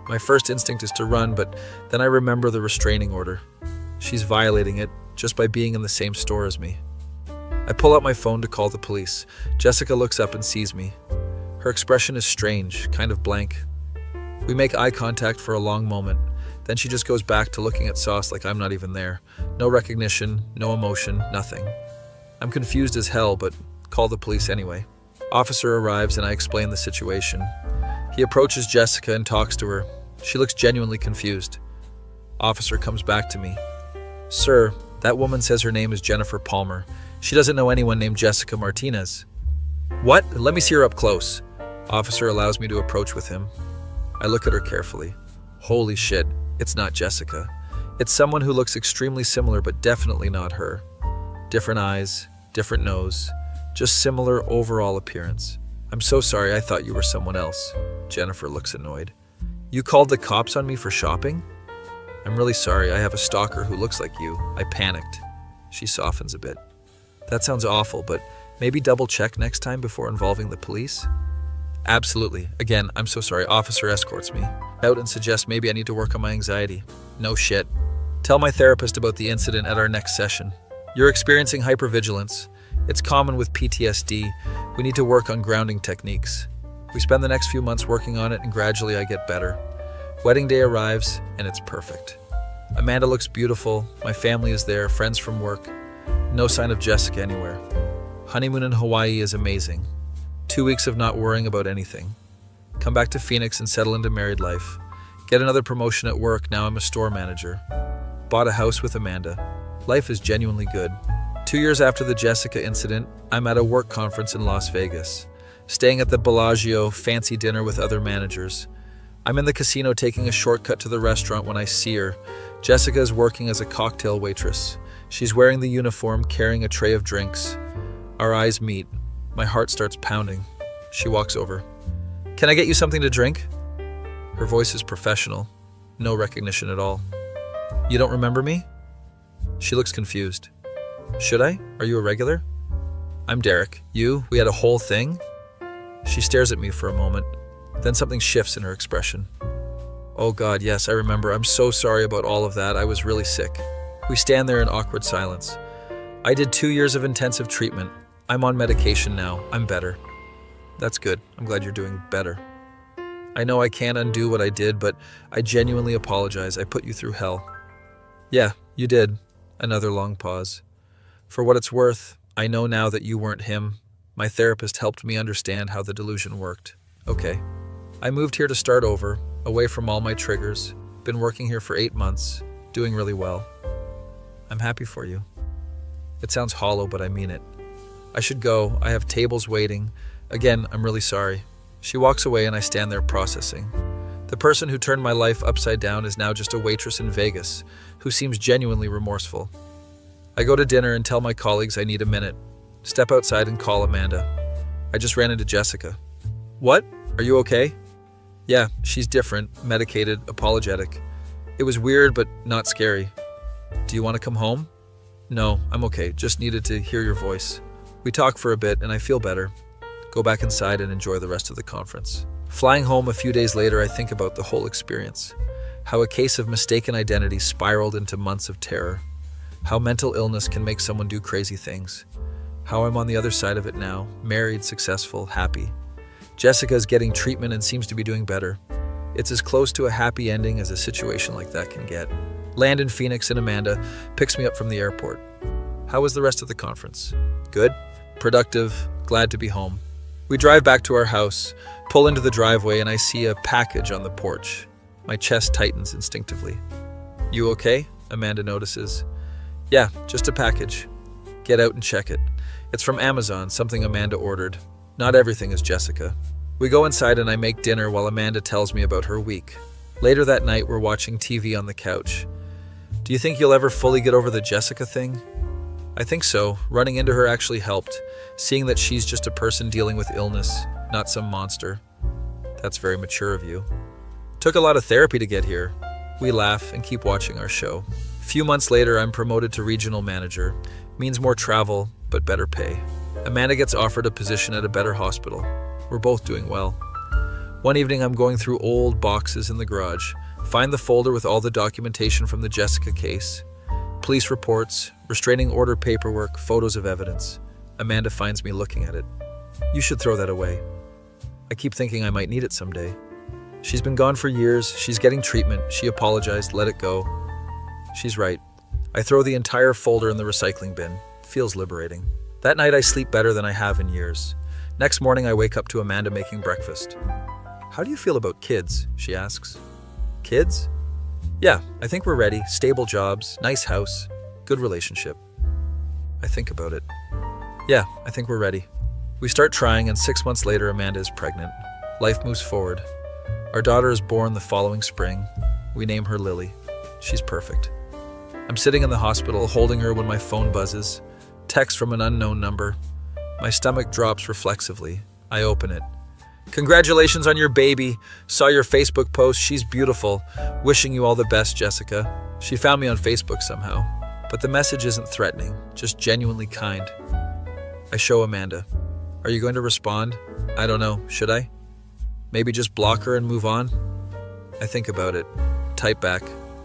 Speaker 1: My first instinct is to run, but then I remember the restraining order. She's violating it just by being in the same store as me. I pull out my phone to call the police. Jessica looks up and sees me. Her expression is strange, kind of blank. We make eye contact for a long moment. Then she just goes back to looking at sauce like I'm not even there. No recognition, no emotion, nothing. I'm confused as hell, but call the police anyway. Officer arrives and I explain the situation. He approaches Jessica and talks to her. She looks genuinely confused. Officer comes back to me. Sir, that woman says her name is Jennifer Palmer. She doesn't know anyone named Jessica Martinez. What? Let me see her up close. Officer allows me to approach with him. I look at her carefully. Holy shit, it's not Jessica. It's someone who looks extremely similar, but definitely not her. Different eyes, different nose, just similar overall appearance. I'm so sorry, I thought you were someone else. Jennifer looks annoyed. You called the cops on me for shopping? I'm really sorry, I have a stalker who looks like you. I panicked. She softens a bit. That sounds awful, but maybe double check next time before involving the police? Absolutely. Again, I'm so sorry. Officer escorts me out and suggests maybe I need to work on my anxiety. No shit. Tell my therapist about the incident at our next session. You're experiencing hypervigilance. It's common with PTSD. We need to work on grounding techniques. We spend the next few months working on it and gradually I get better. Wedding day arrives and it's perfect. Amanda looks beautiful. My family is there, friends from work. No sign of Jessica anywhere. Honeymoon in Hawaii is amazing. 2 weeks of not worrying about anything. Come back to Phoenix and settle into married life. Get another promotion at work, now I'm a store manager. Bought a house with Amanda. Life is genuinely good. 2 years after the Jessica incident, I'm at a work conference in Las Vegas. Staying at the Bellagio, fancy dinner with other managers. I'm in the casino taking a shortcut to the restaurant when I see her. Jessica is working as a cocktail waitress. She's wearing the uniform, carrying a tray of drinks. Our eyes meet. My heart starts pounding. She walks over. Can I get you something to drink? Her voice is professional. No recognition at all. You don't remember me? She looks confused. Should I? Are you a regular? I'm Derek. You? We had a whole thing? She stares at me for a moment. Then something shifts in her expression. Oh God, yes, I remember. I'm so sorry about all of that. I was really sick. We stand there in awkward silence. I did 2 years of intensive treatment. I'm on medication now. I'm better. That's good. I'm glad you're doing better. I know I can't undo what I did, but I genuinely apologize. I put you through hell. Yeah, you did. Another long pause. For what it's worth, I know now that you weren't him. My therapist helped me understand how the delusion worked. Okay. I moved here to start over, away from all my triggers. Been working here for 8 months, doing really well. I'm happy for you. It sounds hollow, but I mean it. I should go. I have tables waiting. Again, I'm really sorry. She walks away and I stand there processing. The person who turned my life upside down is now just a waitress in Vegas, who seems genuinely remorseful. I go to dinner and tell my colleagues I need a minute. Step outside and call Amanda. I just ran into Jessica. What? Are you okay? Yeah, she's different, medicated, apologetic. It was weird, but not scary. Do you want to come home? No, I'm okay. Just needed to hear your voice. We talk for a bit and I feel better. Go back inside and enjoy the rest of the conference. Flying home a few days later, I think about the whole experience. How a case of mistaken identity spiraled into months of terror. How mental illness can make someone do crazy things. How I'm on the other side of it now, married, successful, happy. Jessica's getting treatment and seems to be doing better. It's as close to a happy ending as a situation like that can get. Land in Phoenix and Amanda picks me up from the airport. How was the rest of the conference? Good? Productive? Glad to be home. We drive back to our house, pull into the driveway, and I see a package on the porch. My chest tightens instinctively. You okay? Amanda notices. Yeah, just a package. Get out and check it. It's from Amazon, something Amanda ordered. Not everything is Jessica. We go inside and I make dinner while Amanda tells me about her week. Later that night, we're watching TV on the couch. Do you think you'll ever fully get over the Jessica thing? I think so. Running into her actually helped. Seeing that she's just a person dealing with illness, not some monster. That's very mature of you. Took a lot of therapy to get here. We laugh and keep watching our show. A few months later, I'm promoted to regional manager. Means more travel, but better pay. Amanda gets offered a position at a better hospital. We're both doing well. One evening, I'm going through old boxes in the garage. Find the folder with all the documentation from the Jessica case. Police reports, restraining order paperwork, photos of evidence. Amanda finds me looking at it. You should throw that away. I keep thinking I might need it someday. She's been gone for years. She's getting treatment. She apologized. Let it go. She's right. I throw the entire folder in the recycling bin. Feels liberating. That night I sleep better than I have in years. Next morning I wake up to Amanda making breakfast. How do you feel about kids? She asks. Kids? Yeah, I think we're ready. Stable jobs, nice house, good relationship. I think about it. Yeah, I think we're ready. We start trying and 6 months later Amanda is pregnant. Life moves forward. Our daughter is born the following spring. We name her Lily. She's perfect. I'm sitting in the hospital holding her when my phone buzzes. Text from an unknown number. My stomach drops reflexively. I open it. Congratulations on your baby. Saw your Facebook post. She's beautiful. Wishing you all the best, Jessica. She found me on Facebook somehow. But the message isn't threatening, just genuinely kind. I show Amanda. Are you going to respond? I don't know. Should I? Maybe just block her and move on? I think about it. Type back.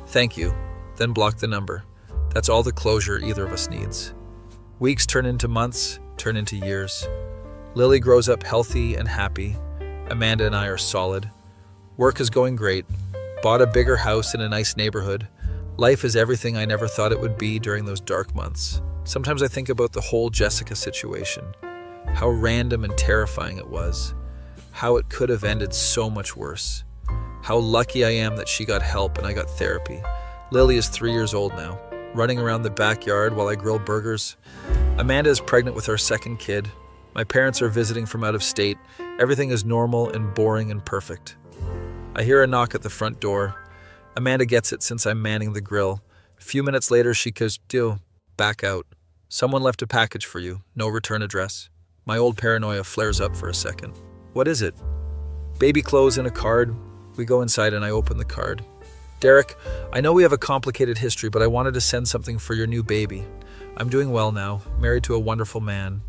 Speaker 1: Thank you. Then block the number. That's all the closure either of us needs. Weeks turn into months, turn into years. Lily grows up healthy and happy. Amanda and I are solid. Work is going great. Bought a bigger house in a nice neighborhood. Life is everything I never thought it would be during those dark months. Sometimes I think about the whole Jessica situation. How random and terrifying it was. How it could have ended so much worse. How lucky I am that she got help and I got therapy. Lily is 3 years old now, running around the backyard while I grill burgers. Amanda is pregnant with our second kid. My parents are visiting from out of state. Everything is normal and boring and perfect. I hear a knock at the front door. Amanda gets it since I'm manning the grill. A few minutes later, she goes, back out. Someone left a package for you. No return address. My old paranoia flares up for a second. What is it? Baby clothes and a card. We go inside and I open the card. Derek, I know we have a complicated history, but I wanted to send something for your new baby. I'm doing well now, married to a wonderful man,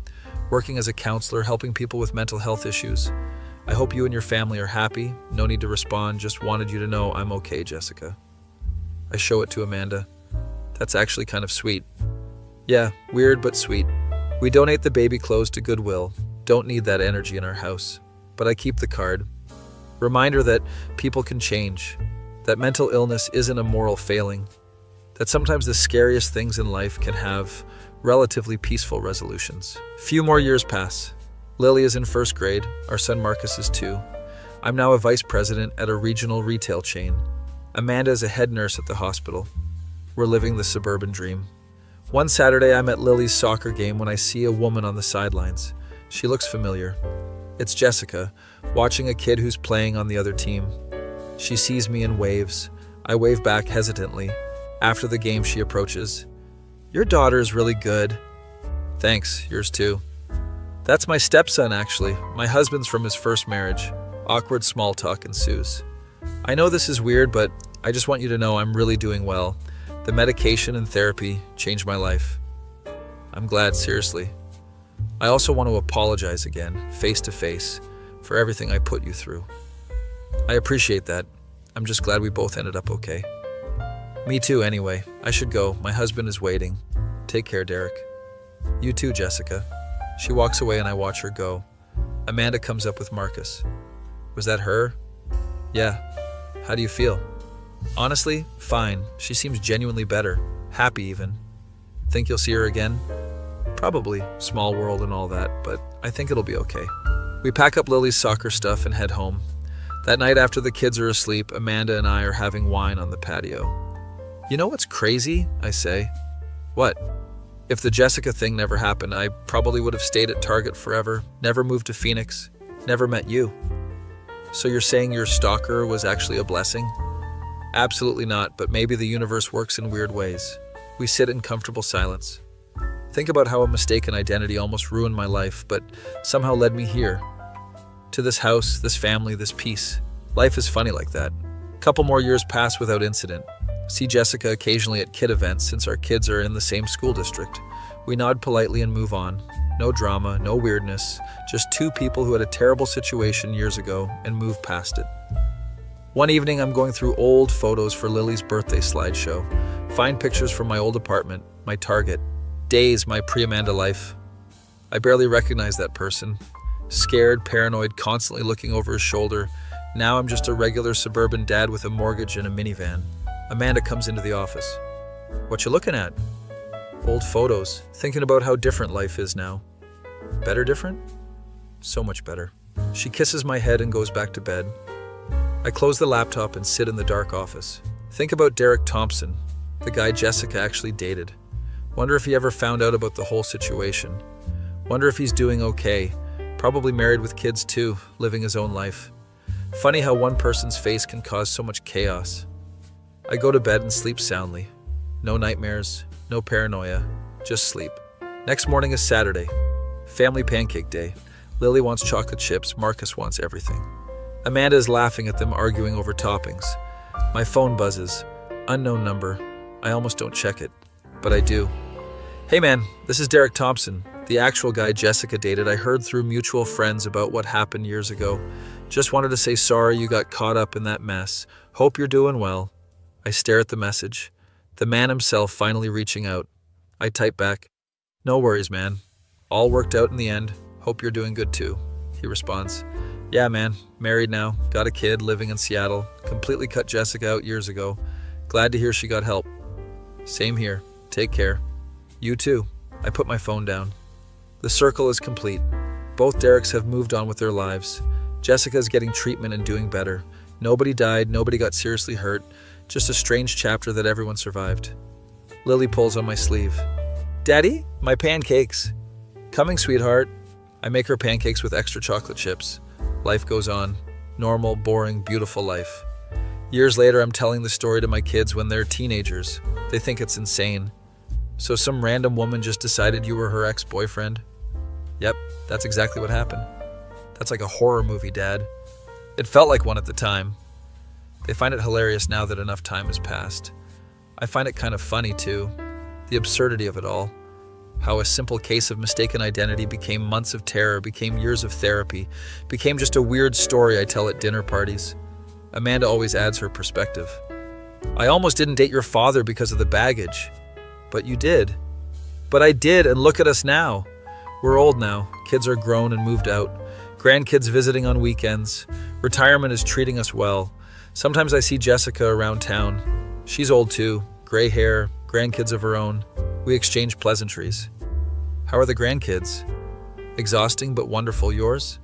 Speaker 1: working as a counselor, helping people with mental health issues. I hope you and your family are happy. No need to respond, just wanted you to know I'm okay, Jessica. I show it to Amanda. That's actually kind of sweet. Yeah, weird but sweet. We donate the baby clothes to Goodwill. Don't need that energy in our house. But I keep the card. Reminder that people can change. That mental illness isn't a moral failing. That sometimes the scariest things in life can have relatively peaceful resolutions. Few more years pass. Lily is in first grade. Our son Marcus is 2. I'm now a vice president at a regional retail chain. Amanda is a head nurse at the hospital. We're living the suburban dream. One Saturday, I'm at Lily's soccer game when I see a woman on the sidelines. She looks familiar. It's Jessica, watching a kid who's playing on the other team. She sees me and waves. I wave back hesitantly. After the game, she approaches. Your daughter is really good. Thanks, yours too. That's my stepson, actually. My husband's from his first marriage. Awkward small talk ensues. I know this is weird, but I just want you to know I'm really doing well. The medication and therapy changed my life. I'm glad, seriously. I also want to apologize again, face to face, for everything I put you through. I appreciate that. I'm just glad we both ended up okay. Me too, anyway. I should go. My husband is waiting. Take care, Derek. You too, Jessica. She walks away and I watch her go. Amanda comes up with Marcus. Was that her? Yeah. How do you feel? Honestly, fine. She seems genuinely better. Happy even. Think you'll see her again? Probably. Small world and all that, but I think it'll be okay. We pack up Lily's soccer stuff and head home. That night after the kids are asleep, Amanda and I are having wine on the patio. You know what's crazy? I say. What? If the Jessica thing never happened, I probably would have stayed at Target forever, never moved to Phoenix, never met you. So you're saying your stalker was actually a blessing? Absolutely not, but maybe the universe works in weird ways. We sit in comfortable silence. Think about how a mistaken identity almost ruined my life, but somehow led me here. To this house, this family, this peace. Life is funny like that. A couple more years pass without incident. See Jessica occasionally at kid events since our kids are in the same school district. We nod politely and move on. No drama, no weirdness, just two people who had a terrible situation years ago and moved past it. One evening, I'm going through old photos for Lily's birthday slideshow. Find pictures from my old apartment, my Target, days my pre-Amanda life. I barely recognize that person. Scared, paranoid, constantly looking over his shoulder. Now I'm just a regular suburban dad with a mortgage and a minivan. Amanda comes into the office. What you looking at? Old photos, thinking about how different life is now. Better different? So much better. She kisses my head and goes back to bed. I close the laptop and sit in the dark office. Think about Derek Thompson, the guy Jessica actually dated. Wonder if he ever found out about the whole situation. Wonder if he's doing okay. Probably married with kids too, living his own life. Funny how one person's face can cause so much chaos. I go to bed and sleep soundly. No nightmares, no paranoia, just sleep. Next morning is Saturday. Family pancake day. Lily wants chocolate chips, Marcus wants everything. Amanda is laughing at them arguing over toppings. My phone buzzes. Unknown number. I almost don't check it, but I do. Hey man, this is Derek Thompson, the actual guy Jessica dated. I heard through mutual friends about what happened years ago. Just wanted to say sorry you got caught up in that mess. Hope you're doing well. I stare at the message. The man himself finally reaching out. I type back, no worries, man. All worked out in the end. Hope you're doing good too. He responds, yeah, man. Married now. Got a kid living in Seattle. Completely cut Jessica out years ago. Glad to hear she got help. Same here. Take care. You too. I put my phone down. The circle is complete. Both Dereks have moved on with their lives. Jessica's getting treatment and doing better. Nobody died. Nobody got seriously hurt. Just a strange chapter that everyone survived. Lily pulls on my sleeve. Daddy, my pancakes. Coming, sweetheart. I make her pancakes with extra chocolate chips. Life goes on. Normal, boring, beautiful life. Years later, I'm telling the story to my kids when they're teenagers. They think it's insane. So some random woman just decided you were her ex-boyfriend? Yep, that's exactly what happened. That's like a horror movie, Dad. It felt like one at the time. They find it hilarious now that enough time has passed. I find it kind of funny, too. The absurdity of it all. How a simple case of mistaken identity became months of terror, became years of therapy, became just a weird story I tell at dinner parties. Amanda always adds her perspective. I almost didn't date your father because of the baggage. But you did. But I did, and look at us now. We're old now. Kids are grown and moved out. Grandkids visiting on weekends. Retirement is treating us well. Sometimes I see Jessica around town. She's old too. Gray hair, grandkids of her own. We exchange pleasantries. How are the grandkids? Exhausting but wonderful. Yours?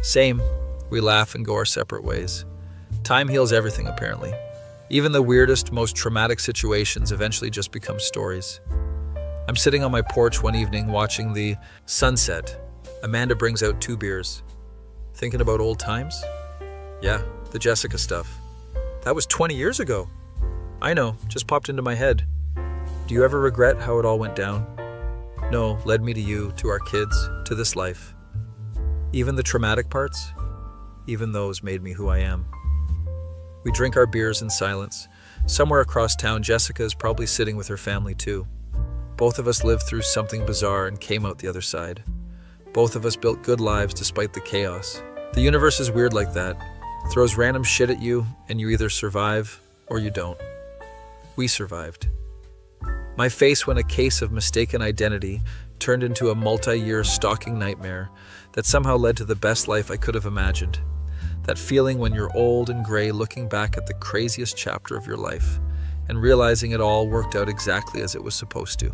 Speaker 1: Same. We laugh and go our separate ways. Time heals everything, apparently. Even the weirdest, most traumatic situations eventually just become stories. I'm sitting on my porch one evening watching the sunset. Amanda brings out 2 beers. Thinking about old times? Yeah, the Jessica stuff. That was 20 years ago. I know, just popped into my head. Do you ever regret how it all went down? No, led me to you, to our kids, to this life. Even the traumatic parts? Even those made me who I am. We drink our beers in silence. Somewhere across town, Jessica is probably sitting with her family too. Both of us lived through something bizarre and came out the other side. Both of us built good lives despite the chaos. The universe is weird like that. Throws random shit at you, and you either survive or you don't. We survived. My face when a case of mistaken identity turned into a multi-year stalking nightmare that somehow led to the best life I could have imagined. That feeling when you're old and gray looking back at the craziest chapter of your life and realizing it all worked out exactly as it was supposed to.